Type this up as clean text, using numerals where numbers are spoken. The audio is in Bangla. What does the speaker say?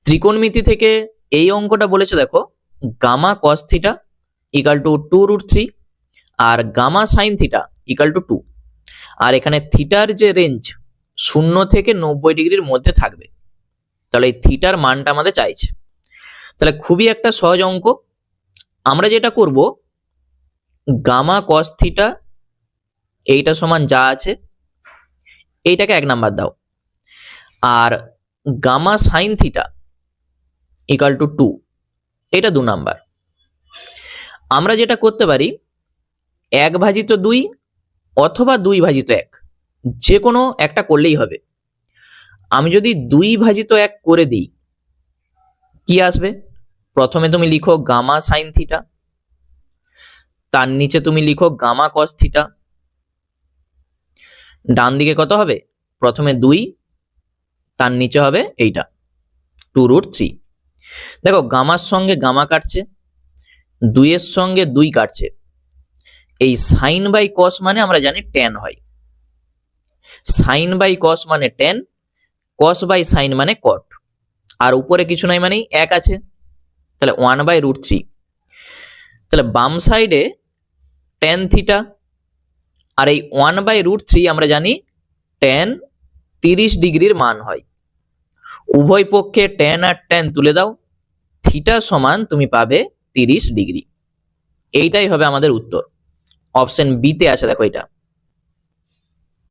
ত্রিকোণমিতি থেকে এই অঙ্কটা বলেছে, দেখো gamma cos theta equal to 2√3 আর gamma sine theta equal to 2, আর এখানে থিটার যে রেঞ্জ 0 থেকে 90 ডিগ্রির মধ্যে থাকবে। তাহলে এই থিটার মানটা আমাদের চাইছে। তাহলে খুবই একটা সহজ অঙ্ক। আমরা যেটা করব, গামা কস থিটা এইটা সমান যা আছে এইটাকে 1 নাম্বার দাও, আর gamma sine theta equal to 2 এটা 2 নাম্বার। আমরা যেটা করতে পারি 1/2 অথবা 2/1, যে কোনো একটা করলেই হবে। আমি যদি 2/1 করে দিই, কি আসবে? প্রথমে তুমি লিখো গামা সাইন থিটা, তার নিচে তুমি লিখো গামা কস থিটা, ডান দিকে কত হবে? প্রথমে 2, তার নিচে হবে এইটা 2√3। দেখো গামার সঙ্গে গামা কাটছে, 2 এর সঙ্গে 2 কাটছে। এই সাইন বাই কস মানে আমরা জানি ট্যান হয়। সাইন বাই কস মানে ট্যান, কস বাই সাইন মানে কট, আর উপরে কিছু নাই মানে 1 আছে, তাহলে 1/√3। তাহলে বাম সাইডে ট্যান থিটা, আর এই 1/√3 আমরা জানি ট্যান 30 ডিগ্রির মান হয়। উভয় পক্ষে ট্যান আর ট্যান তুলে দাও, থিটা সমান তুমি পাবে 30 ডিগ্রি। এইটাই হবে আমাদের উত্তর। অপশন বি তে আছে, দেখো এটা।